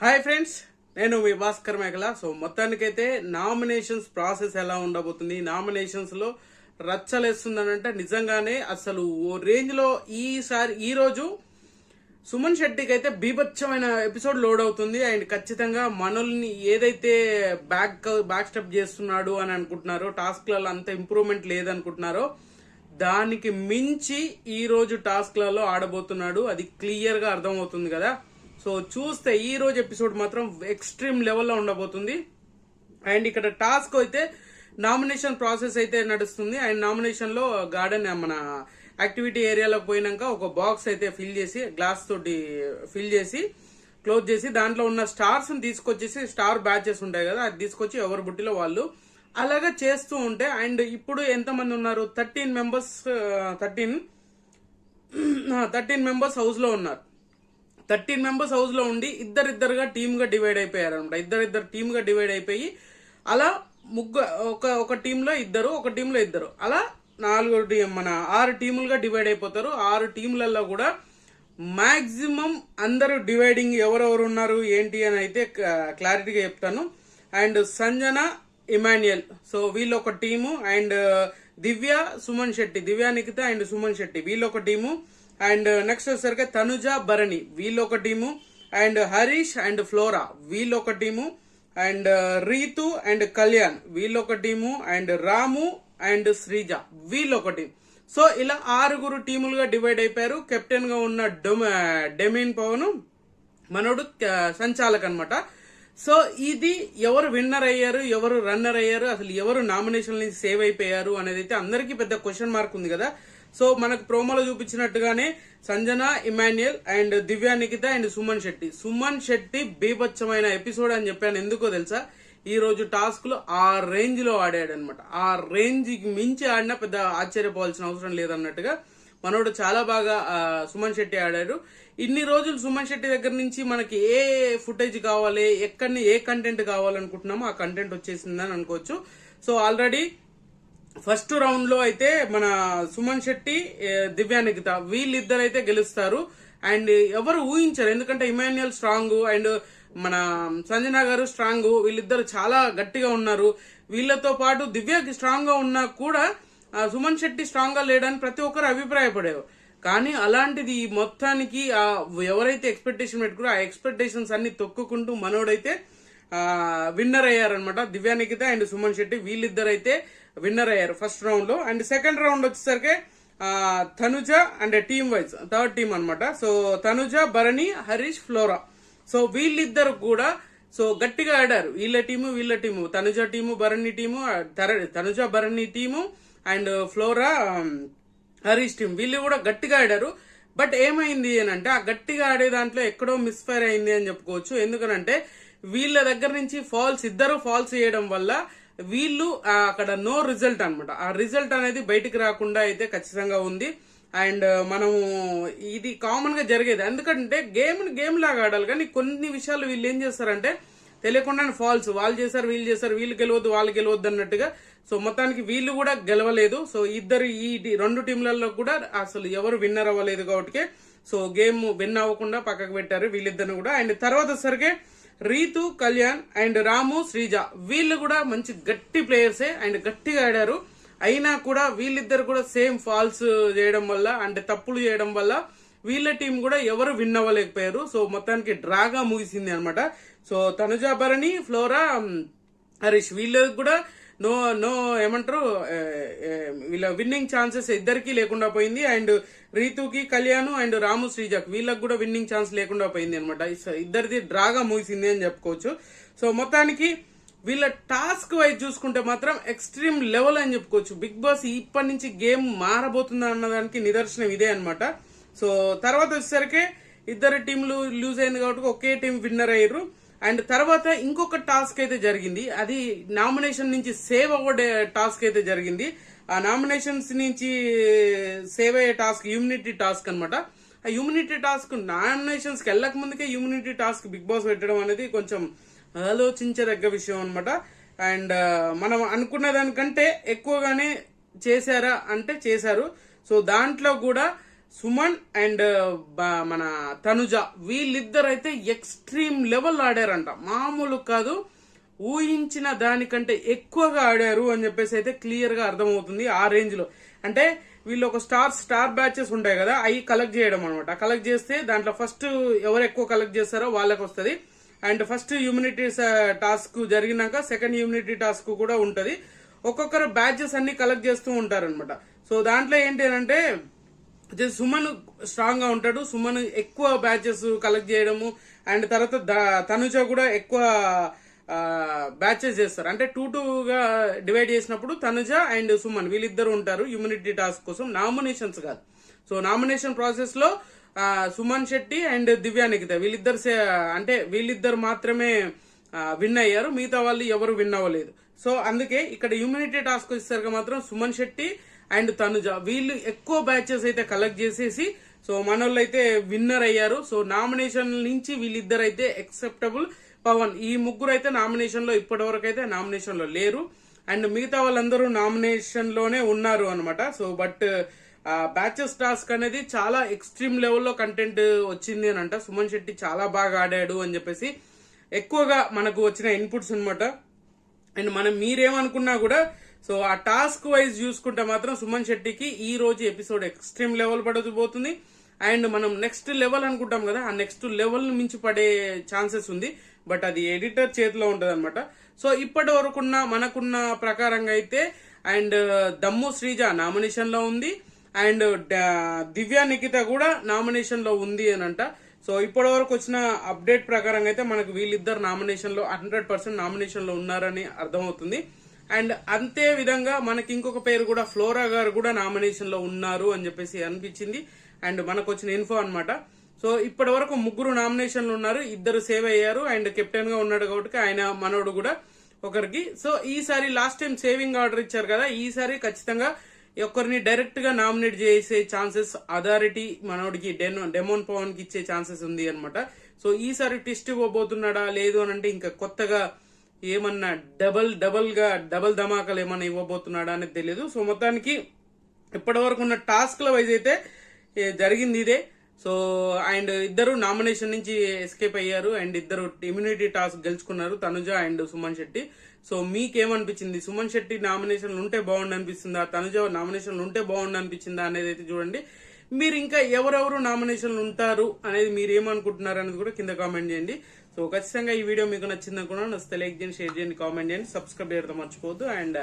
Hi friends, నేను మీ భాస్కర్ మేకల. So మొత్తానికైతే నామినేషన్స్ ప్రాసెస్ ఎలా ఉండబోతుంది, నామినేషన్స్ లో రచ్చలేస్తుందనంటే నిజంగానే అసలు ఓ రేంజ్ లో ఈ రోజు సుమన్ శెట్టికి అయితే బీభత్సమైన ఎపిసోడ్ లోడ్ అవుతుంది. అండ్ ఖచ్చితంగా మనల్ని ఏదైతే బ్యాక్ స్టెప్ చేస్తున్నాడు అని అనుకుంటున్నారో, టాస్క్లలో అంత ఇంప్రూవ్మెంట్ లేదనుకుంటున్నారో దానికి మించి ఈ రోజు టాస్క్లలో ఆడబోతున్నాడు. అది క్లియర్ గా అర్థమవుతుంది కదా. సో చూస్తే ఈ రోజు ఎపిసోడ్ మాత్రం ఎక్స్ట్రీమ్ లెవెల్లో ఉండబోతుంది. అండ్ ఇక్కడ టాస్క్ అయితే నామినేషన్ ప్రాసెస్ అయితే నడుస్తుంది. అండ్ నామినేషన్ లో గార్డెన్ మన యాక్టివిటీ ఏరియాలోకి పోయినాక ఒక బాక్స్ అయితే ఫిల్ చేసి, గ్లాస్ తోటి ఫిల్ చేసి క్లోజ్ చేసి, దాంట్లో ఉన్న స్టార్స్ తీసుకొచ్చేసి, స్టార్ బ్యాచెస్ ఉంటాయి కదా, అది తీసుకొచ్చి ఎవరి బుట్టిలో వాళ్ళు అలాగా చేస్తూ ఉంటే. అండ్ ఇప్పుడు ఎంతమంది ఉన్నారు, 13 మెంబర్స్ హౌస్ లో ఉన్నారు. 13 మెంబర్స్ హౌస్ లో ఉండి ఇద్దరిద్దరుగా టీమ్ గా డివైడ్ అయిపోయారు అనమాట. ఇద్దరిద్దరు టీమ్ గా డివైడ్ అయిపోయి అలా ఒక టీంలో ఇద్దరు, ఒక టీంలో ఇద్దరు, అలా 6 టీములుగా డివైడ్ అయిపోతారు. 6 టీంలలో కూడా మాక్సిమం అందరూ డివైడింగ్ ఎవరెవరు ఉన్నారు ఏంటి అని అయితే క్లారిటీగా చెప్తాను. అండ్ సంజన, ఇమాన్యుయల్, సో వీళ్ళు ఒక team. And Divya, Suman Shetty, Divya Nikhita and Suman Shetty వీళ్ళు ఒక టీము. అండ్ నెక్స్ట్ వచ్చేసరికి తనుజ, భరణి వీళ్ళు ఒక team. And Harish and Flora వీళ్ళు ఒక team. And Ritu and Kalyan వీళ్ళు ఒక team. And Ramu and Sreeja వీళ్ళు ఒక టీం. సో ఇలా 6 టీములుగా డివైడ్ అయిపోయారు. కెప్టెన్ గా ఉన్న డెమిన్ పవన్ మనోడు సంచాలక్ అనమాట. సో ఇది ఎవరు విన్నర్ అయ్యారు, ఎవరు రన్నర్ అయ్యారు, అసలు ఎవరు నామినేషన్ నుంచి సేవ్ అయిపోయారు అనేది అయితే అందరికీ పెద్ద క్వశ్చన్ మార్క్ ఉంది కదా. సో మనకు ప్రోమోలో చూపించినట్టుగానే సంజన, ఇమాన్యుయల్ అండ్ దివ్య నిఖిత అండ్ సుమన్ శెట్టి బీభత్సమైన ఎపిసోడ్ అని చెప్పాను. ఎందుకో తెలుసా, ఈ రోజు టాస్క్ లో ఆ రేంజ్ లో ఆడాడు అనమాట. ఆ రేంజ్ మించి ఆడినా పెద్ద ఆశ్చర్యపోవాల్సిన అవసరం లేదన్నట్టుగా మనోడు చాలా బాగా సుమన్ శెట్టి ఆడాడు. ఇన్ని రోజులు సుమన్ శెట్టి దగ్గర నుంచి మనకి ఏ ఫుటేజ్ కావాలి, ఏ కంటెంట్ కావాలనుకుంటున్నామో ఆ కంటెంట్ వచ్చేసిందని అనుకోవచ్చు. సో ఆల్రెడీ ఫస్ట్ రౌండ్ లో అయితే మన సుమన్ శెట్టి, దివ్య నిఖిత వీళ్ళిద్దరైతే గెలుస్తారు. అండ్ ఎవరు ఊహించారు, ఎందుకంటే ఇమాన్యుయల్ స్ట్రాంగ్ అండ్ మన సంజన గారు స్ట్రాంగ్, వీళ్ళిద్దరు చాలా గట్టిగా ఉన్నారు. వీళ్ళతో పాటు దివ్యకి స్ట్రాంగ్ గా ఉన్నా కూడా సుమన్ శెట్టి స్ట్రాంగ్ గా లేడని ప్రతి ఒక్కరు అభిప్రాయపడేవారు. కానీ అలాంటిది మొత్తానికి ఎవరైతే ఎక్స్పెక్టేషన్ పెట్టుకున్నారో ఆ ఎక్స్పెక్టేషన్స్ అన్ని తొక్కుకుంటూ మనోడైతే విన్నర్ అయ్యారనమాట. దివ్య నిఖిత అండ్ సుమన్ శెట్టి వీళ్ళిద్దరైతే విన్నర్ అయ్యారు ఫస్ట్ రౌండ్ లో. అండ్ సెకండ్ రౌండ్ వచ్చేసరికి Tanuja and team wise third team అనమాట. సో తనుజ, భరణి, హరీష్, ఫ్లోరా, సో వీళ్ళిద్దరు కూడా సో గట్టిగా ఆడారు. వీళ్ళ team Tanuja team, Bharani team, Tanuja Bharani team and Flora, Harish team వీళ్ళు కూడా గట్టిగా ఆడారు. బట్ ఏమైంది అని అంటే, ఆ గట్టిగా ఆడే దాంట్లో ఎక్కడో మిస్ఫైర్ అయింది అని చెప్పుకోవచ్చు. ఎందుకనంటే వీళ్ళ దగ్గర నుంచి ఇద్దరు ఫాల్స్ చేయడం వల్ల వీళ్ళు అక్కడ నో రిజల్ట్ అనమాట. ఆ రిజల్ట్ అనేది బయటికి రాకుండా అయితే ఖచ్చితంగా ఉంది. అండ్ మనము ఇది కామన్ గా జరిగేది, ఎందుకంటే గేమ్ లాగా ఆడాలి. కానీ కొన్ని విషయాలు వీళ్ళు ఏం చేస్తారంటే తెలియకుండానే ఫాల్స్, వాళ్ళు చేశారు, వీళ్ళు గెలవద్దు, వాళ్ళు గెలవద్దు అన్నట్టుగా. సో మొత్తానికి వీళ్ళు కూడా గెలవలేదు. సో ఈ 2 టీంలలో కూడా అసలు ఎవరు విన్నర్ అవ్వలేదు కాబట్టి సో గేమ్ విన్ అవ్వకుండా పక్కకు పెట్టారు వీళ్ళిద్దరిని కూడా. అండ్ తర్వాత సరిగే రీతు, కళ్యాణ్ అండ్ రాము, శ్రీజ వీళ్ళు కూడా మంచి గట్టి ప్లేయర్సే అండ్ గట్టిగా ఆడారు. అయినా కూడా వీళ్ళిద్దరు కూడా సేమ్ ఫాల్స్ చేయడం వల్ల, అంటే తప్పులు చేయడం వల్ల వీళ్ళ టీం కూడా ఎవరు విన్ అవ్వలేకపోయారు. సో మొత్తానికి డ్రాగా ముగిసింది అనమాట. సో తనుజ, భరణి, ఫ్లోరా, హరీష్ వీళ్ళకి కూడా నో ఏమంటారు, వీళ్ళ విన్నింగ్ ఛాన్సెస్ ఇద్దరికి లేకుండా పోయింది. అండ్ రీతుకి, కళ్యాణ్ అండ్ రాము, శ్రీజకి వీళ్ళకి కూడా విన్నింగ్ ఛాన్స్ లేకుండా పోయింది అనమాట. ఇద్దరిది డ్రాగా ముగిసింది అని చెప్పుకోవచ్చు. సో మొత్తానికి వీళ్ళ టాస్క్ వైజ్ చూసుకుంటే మాత్రం ఎక్స్ట్రీమ్ లెవెల్ అని చెప్పుకోవచ్చు. బిగ్ బాస్ ఇప్పటి నుంచి గేమ్ మారబోతుందా అన్నదానికి నిదర్శనం ఇదే అనమాట. సో తర్వాత వచ్చేసరికి ఇద్దరు టీంలు లూజ్ అయింది కాబట్టి ఒకే టీం విన్నర్ అయ్యారు. అండ్ తర్వాత ఇంకొక టాస్క్ అయితే జరిగింది, అది నామినేషన్ నుంచి సేవ్ అవ్వడే టాస్క్ అయితే జరిగింది. ఆ నామినేషన్స్ నుంచి సేవ్ అయ్యే టాస్క్ ఇమ్యూనిటీ టాస్క్ అనమాట. ఆ ఇమ్యూనిటీ టాస్క్ నామినేషన్స్ కి వెళ్ళక ముందుకే ఇమ్యూనిటీ టాస్క్ బిగ్ బాస్ పెట్టడం అనేది కొంచెం ఆలోచించదగ్గ విషయం అనమాట. అండ్ మనం అనుకున్న దానికంటే ఎక్కువగానే చేశారా అంటే చేశారు. సో దాంట్లో కూడా సుమన్ అండ్ మన తనుజ వీళ్ళిద్దరు అయితే ఎక్స్ట్రీమ్ లెవెల్ ఆడారంట, మామూలు కాదు. ఊహించిన దానికంటే ఎక్కువగా ఆడారు అని చెప్పేసి అయితే క్లియర్ గా అర్థమవుతుంది. ఆ రేంజ్ లో అంటే వీళ్ళు ఒక స్టార్ బ్యాచెస్ ఉంటాయి కదా, అవి కలెక్ట్ చేయడం అనమాట. కలెక్ట్ చేస్తే దాంట్లో ఫస్ట్ ఎవరు ఎక్కువ కలెక్ట్ చేస్తారో వాళ్ళకి వస్తుంది. అండ్ ఫస్ట్ హ్యూమినిటీ టాస్క్ జరిగినాక సెకండ్ హ్యూమినిటీ టాస్క్ కూడా ఉంటది. ఒక్కొక్కరు బ్యాచెస్ అన్ని కలెక్ట్ చేస్తూ ఉంటారు అనమాట. సో దాంట్లో ఏంటి అంటే సుమన్ స్ట్రాంగ్ గా ఉంటాడు. సుమన్ ఎక్కువ బ్యాచెస్ కలెక్ట్ చేయడము అండ్ తర్వాత తనుజ కూడా ఎక్కువ బ్యాచెస్ చేస్తారు. అంటే 2-2గా డివైడ్ చేసినప్పుడు తనుజ అండ్ సుమన్ వీళ్ళిద్దరు ఉంటారు హ్యూమినిటీ టాస్క్ కోసం. నామినేషన్స్ కాదు. సో నామినేషన్ ప్రాసెస్ లో సుమన్ శెట్టి అండ్ దివ్యా నిఖిత వీళ్ళిద్దరు మాత్రమే విన్ అయ్యారు. మిగతా వాళ్ళు ఎవరు విన్ అవ్వలేదు. సో అందుకే ఇక్కడ హ్యూమినిటీ టాస్క్ వచ్చేసరికి మాత్రం సుమన్ శెట్టి అండ్ తనుజ వీళ్ళు ఎక్కువ బ్యాచెస్ అయితే కలెక్ట్ చేసేసి సో మనోళ్ళు అయితే విన్నర్ అయ్యారు. సో నామినేషన్ నుంచి వీళ్ళిద్దరు అయితే ఎక్సెప్టబుల్, పవన్ ఈ ముగ్గురు అయితే నామినేషన్ లో ఇప్పటి వరకు అయితే నామినేషన్ లో లేరు. అండ్ మిగతా వాళ్ళందరూ నామినేషన్ లోనే ఉన్నారు అనమాట. సో బట్ బ్యాచెస్ టాస్క్ అనేది చాలా ఎక్స్ట్రీమ్ లెవెల్లో కంటెంట్ వచ్చింది అని అంట. సుమన్ శెట్టి చాలా బాగా ఆడాడు అని చెప్పేసి ఎక్కువగా మనకు వచ్చిన ఇన్పుట్స్ అనమాట. అండ్ మనం మీరేమనుకున్నా కూడా సో ఆ టాస్క్ వైజ్ చూసుకుంటే మాత్రం సుమన్ శెట్టికి ఈ రోజు ఎపిసోడ్ ఎక్స్ట్రీమ్ లెవెల్ పడబోతుంది. అండ్ మనం నెక్స్ట్ లెవెల్ అనుకుంటాం కదా, ఆ నెక్స్ట్ లెవెల్ మించి పడే ఛాన్సెస్ ఉంది. బట్ అది ఎడిటర్ చేతిలో ఉంటది అనమాట. సో ఇప్పటి వరకు మనకున్న ప్రకారంగా అయితే అండ్ దమ్ము శ్రీజ నామినేషన్ లో ఉంది అండ్ దివ్యా నిఖిత కూడా నామినేషన్ లో ఉంది అని అంట. సో ఇప్పటి వరకు వచ్చిన అప్డేట్ ప్రకారంగా అయితే మనకు వీళ్ళిద్దరు నామినేషన్ లో 100% నామినేషన్ లో ఉన్నారని అర్థమవుతుంది. అండ్ అంతే విధంగా మనకి ఇంకొక పేరు కూడా ఫ్లోరా గారు కూడా నామినేషన్ లో ఉన్నారు అని చెప్పేసి అనిపించింది. అండ్ మనకు వచ్చిన ఇన్ఫో అనమాట. సో ఇప్పటి వరకు ముగ్గురు నామినేషన్లు ఉన్నారు, ఇద్దరు సేవ్ అయ్యారు అండ్ కెప్టెన్ గా ఉన్నాడు కాబట్టి ఆయన మనోడు కూడా ఒకరికి. సో ఈసారి లాస్ట్ టైం సేవింగ్ ఆర్డర్ ఇచ్చారు కదా, ఈసారి ఖచ్చితంగా ఒకరిని డైరెక్ట్ గా నామినేట్ చేసే ఛాన్సెస్ అథారిటీ మనోడికి డెమోన్ పవన్ కి ఇచ్చే ఛాన్సెస్ ఉంది అనమాట. సో ఈసారి ట్విస్ట్ ఇవ్వబోతున్నాడా లేదు అని అంటే ఇంకా కొత్తగా ఏమన్నా డబల్ ధమాకాలు ఏమన్నా ఇవ్వబోతున్నాడా అనేది తెలియదు. సో మొత్తానికి ఇప్పటి వరకు ఉన్న టాస్క్ల వైజ్ అయితే జరిగింది ఇదే. సో అండ్ ఇద్దరు నామినేషన్ నుంచి ఎస్కేప్ అయ్యారు అండ్ ఇద్దరు ఇమ్యూనిటీ టాస్క్ గెలుచుకున్నారు, తనుజ అండ్ సుమన్ శెట్టి. సో మీకేమనిపించింది? సుమన్ శెట్టి నామినేషన్లు ఉంటే బాగుండు అనిపిస్తుందా, తనుజ నామినేషన్లు ఉంటే బాగుండు అనిపించిందా అనేది అయితే చూడండి. మీరు ఇంకా ఎవరెవరు నామినేషన్లు ఉంటారు అనేది మీరు ఏమనుకుంటున్నారు అనేది కూడా కింద కామెంట్ చేయండి. సో ఖచ్చితంగా ఈ వీడియో మీకు నచ్చింది అనుకున్నాను. నచ్చితే లైక్ చేయండి, షేర్ చేయండి, కామెంట్ చేయండి, సబ్స్క్రైబ్ చేయడం మర్చిపోవద్దు. అండ్